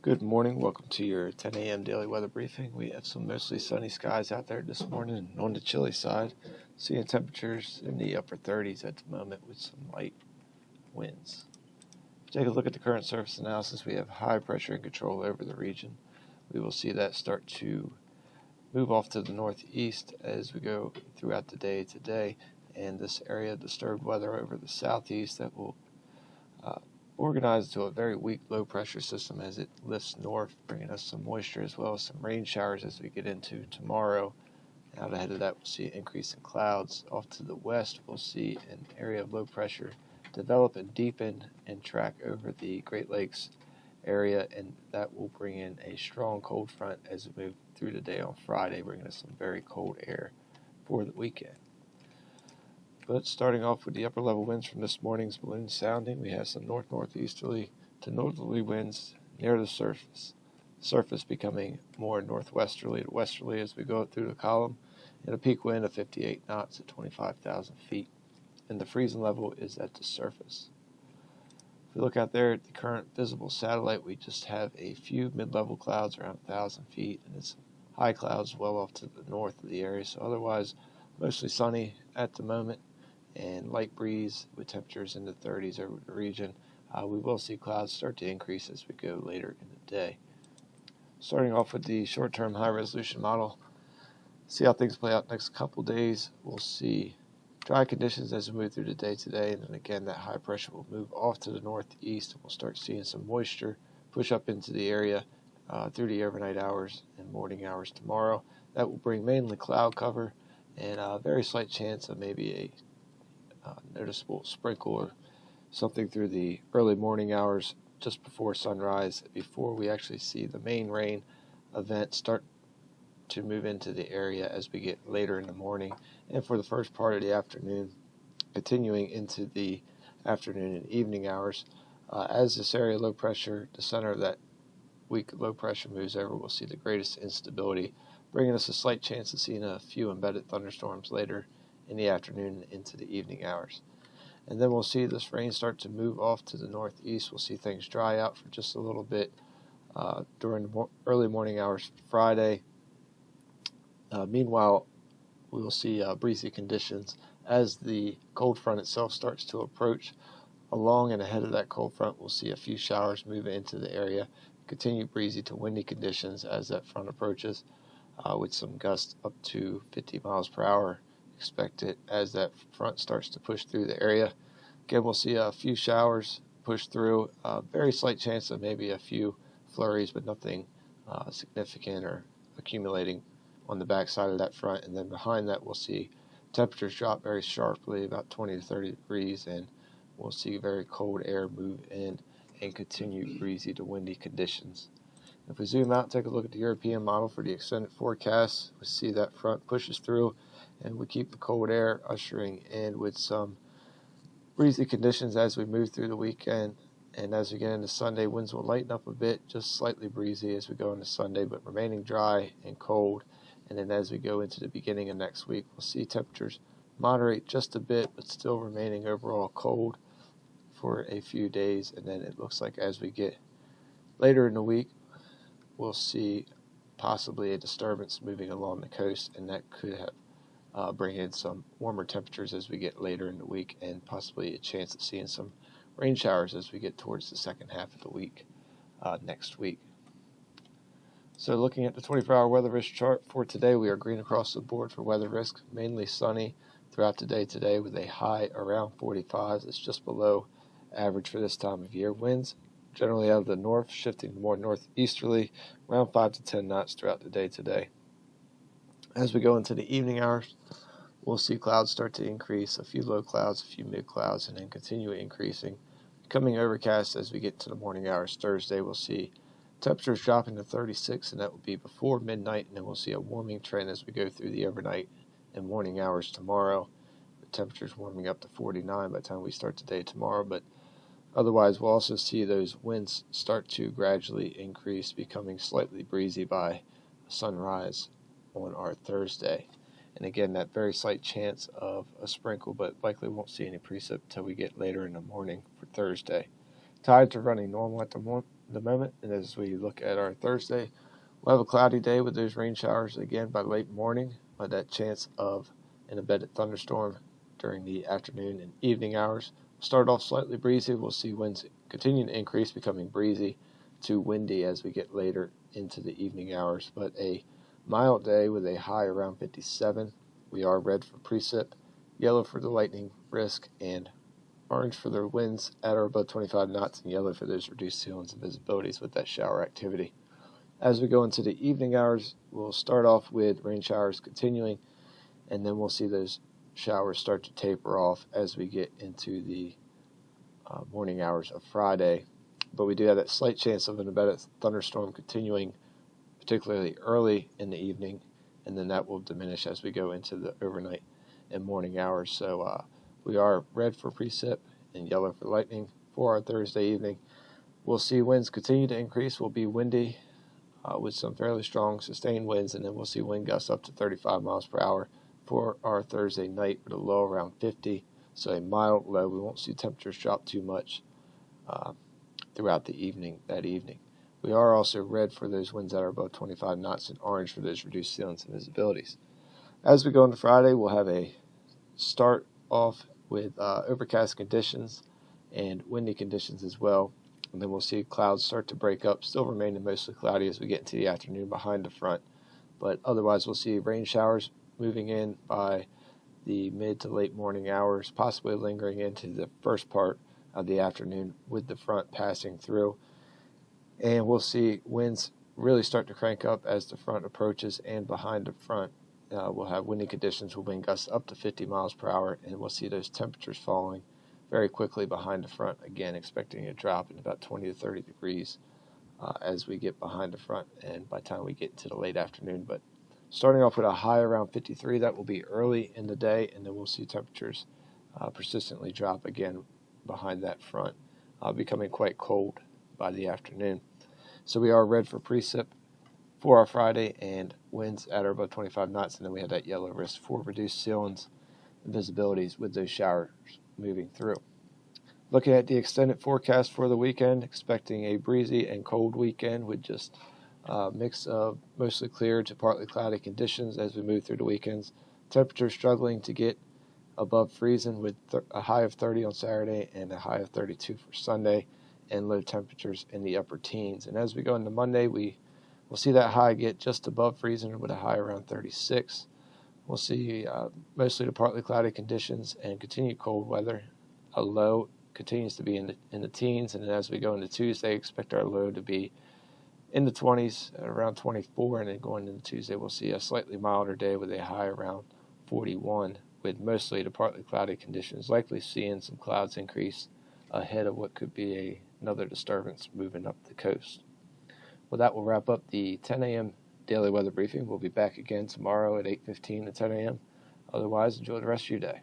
Good morning. Welcome to your 10 a.m. daily weather briefing. We have some mostly sunny skies out there this morning, and on the chilly side, seeing temperatures in the upper 30s at the moment with some light winds. If you take a look at the current surface analysis, we have high pressure and control over the region. We will see that start to move off to the northeast as we go throughout the day today, and this area of disturbed weather over the southeast that will organized to a very weak low pressure system as it lifts north, bringing us some moisture as well as some rain showers as we get into tomorrow. Out ahead of that, we'll see an increase in clouds. Off to the west, we'll see an area of low pressure develop and deepen and track over the Great Lakes area, and that will bring in a strong cold front as we move through the day on Friday, bringing us some very cold air for the weekend. But starting off with the upper level winds from this morning's balloon sounding, we have some north-northeasterly to northerly winds near the surface becoming more northwesterly to westerly as we go through the column, and a peak wind of 58 knots at 25,000 feet. And the freezing level is at the surface. If we look out there at the current visible satellite, we just have a few mid-level clouds around 1,000 feet, and it's high clouds well off to the north of the area, so otherwise mostly sunny at the moment, and light breeze with temperatures in the 30s over the region. We will see clouds start to increase as we go later in the day. Starting off with the short-term high-resolution model, see how things play out next couple days. We'll see dry conditions as we move through the day today, and then again that high pressure will move off to the northeast, and we'll start seeing some moisture push up into the area through the overnight hours and morning hours tomorrow. That will bring mainly cloud cover and a very slight chance of maybe a noticeable sprinkle or something through the early morning hours just before sunrise, before we actually see the main rain event start to move into the area as we get later in the morning and for the first part of the afternoon, continuing into the afternoon and evening hours. As this area low pressure, the center of that weak low pressure moves over, we'll see the greatest instability, bringing us a slight chance of seeing a few embedded thunderstorms later in the afternoon and into the evening hours. And then we'll see this rain start to move off to the northeast. We'll see things dry out for just a little bit during the early morning hours Friday. Meanwhile, we will see breezy conditions as the cold front itself starts to approach. Along and ahead of that cold front, we'll see a few showers move into the area. Continue breezy to windy conditions as that front approaches, with some gusts up to 50 miles per hour expected as that front starts to push through the area. Again, we'll see a few showers push through, very slight chance of maybe a few flurries, but nothing significant or accumulating on the backside of that front. And then behind that, we'll see temperatures drop very sharply, about 20 to 30 degrees, and we'll see very cold air move in and continue breezy to windy conditions. If we zoom out and take a look at the European model for the extended forecast, we see that front pushes through, and we keep the cold air ushering in with some breezy conditions as we move through the weekend. And as we get into Sunday, winds will lighten up a bit, just slightly breezy as we go into Sunday, but remaining dry and cold. And then as we go into the beginning of next week, we'll see temperatures moderate just a bit, but still remaining overall cold for a few days. And then it looks like as we get later in the week, we'll see possibly a disturbance moving along the coast, and that could have bring in some warmer temperatures as we get later in the week, and possibly a chance of seeing some rain showers as we get towards the second half of the week next week. So looking at the 24-hour weather risk chart for today, we are green across the board for weather risk, mainly sunny throughout the day today with a high around 45. It's just below average for this time of year. Winds generally out of the north, shifting more northeasterly, around 5 to 10 knots throughout the day today. As we go into the evening hours, we'll see clouds start to increase, a few low clouds, a few mid clouds, and then continue increasing. Becoming overcast as we get to the morning hours Thursday, we'll see temperatures dropping to 36, and that will be before midnight, and then we'll see a warming trend as we go through the overnight and morning hours tomorrow, with temperatures warming up to 49 by the time we start the day tomorrow. But otherwise, we'll also see those winds start to gradually increase, becoming slightly breezy by sunrise on our Thursday. And again, that very slight chance of a sprinkle, but likely won't see any precip until we get later in the morning for Thursday. Tides are running normal at the in a moment. And as we look at our Thursday, we'll have a cloudy day with those rain showers again by late morning, but that chance of an embedded thunderstorm during the afternoon and evening hours. We'll start off slightly breezy. We'll see winds continue to increase, becoming breezy to windy as we get later into the evening hours, but a mild day with a high around 57. We are red for precip, yellow for the lightning risk, and orange for the winds at or above 25 knots, and yellow for those reduced ceilings and visibilities with that shower activity. As we go into the evening hours, we'll start off with rain showers continuing, and then we'll see those showers start to taper off as we get into the morning hours of Friday. But we do have that slight chance of an embedded thunderstorm continuing, particularly early in the evening, and then that will diminish as we go into the overnight and morning hours. So we are red for precip and yellow for lightning for our Thursday evening. We'll see winds continue to increase. We'll be windy with some fairly strong sustained winds, and then we'll see wind gusts up to 35 miles per hour for our Thursday night with a low around 50. So a mild low. We won't see temperatures drop too much throughout the evening that evening. We are also red for those winds that are above 25 knots and orange for those reduced ceilings and visibilities. As we go into Friday, we'll have a start off with overcast conditions and windy conditions as well. And then we'll see clouds start to break up, still remaining mostly cloudy as we get into the afternoon behind the front. But otherwise, we'll see rain showers moving in by the mid to late morning hours, possibly lingering into the first part of the afternoon with the front passing through. And we'll see winds really start to crank up as the front approaches, and behind the front we'll have windy conditions with wind gusts up to 50 miles per hour, and we'll see those temperatures falling very quickly behind the front, again expecting a drop in about 20 to 30 degrees as we get behind the front and by the time we get into the late afternoon. But starting off with a high around 53, that will be early in the day, and then we'll see temperatures persistently drop again behind that front, becoming quite cold by the afternoon. So we are red for precip for our Friday and winds at or above 25 knots, and then we have that yellow risk for reduced ceilings and visibilities with those showers moving through. Looking at the extended forecast for the weekend, expecting a breezy and cold weekend with just a mix of mostly clear to partly cloudy conditions as we move through the weekends. Temperatures struggling to get above freezing with a high of 30 on Saturday and a high of 32 for Sunday, and low temperatures in the upper teens. And as we go into Monday, we'll see that high get just above freezing with a high around 36. We'll see mostly to partly cloudy conditions and continued cold weather. A low continues to be in the teens, and then as we go into Tuesday, expect our low to be in the 20s, around 24, and then going into Tuesday, we'll see a slightly milder day with a high around 41, with mostly to partly cloudy conditions, likely seeing some clouds increase ahead of what could be another disturbance moving up the coast. Well, that will wrap up the 10 a.m. daily weather briefing. We'll be back again tomorrow at 8:15 to 10 a.m. Otherwise, enjoy the rest of your day.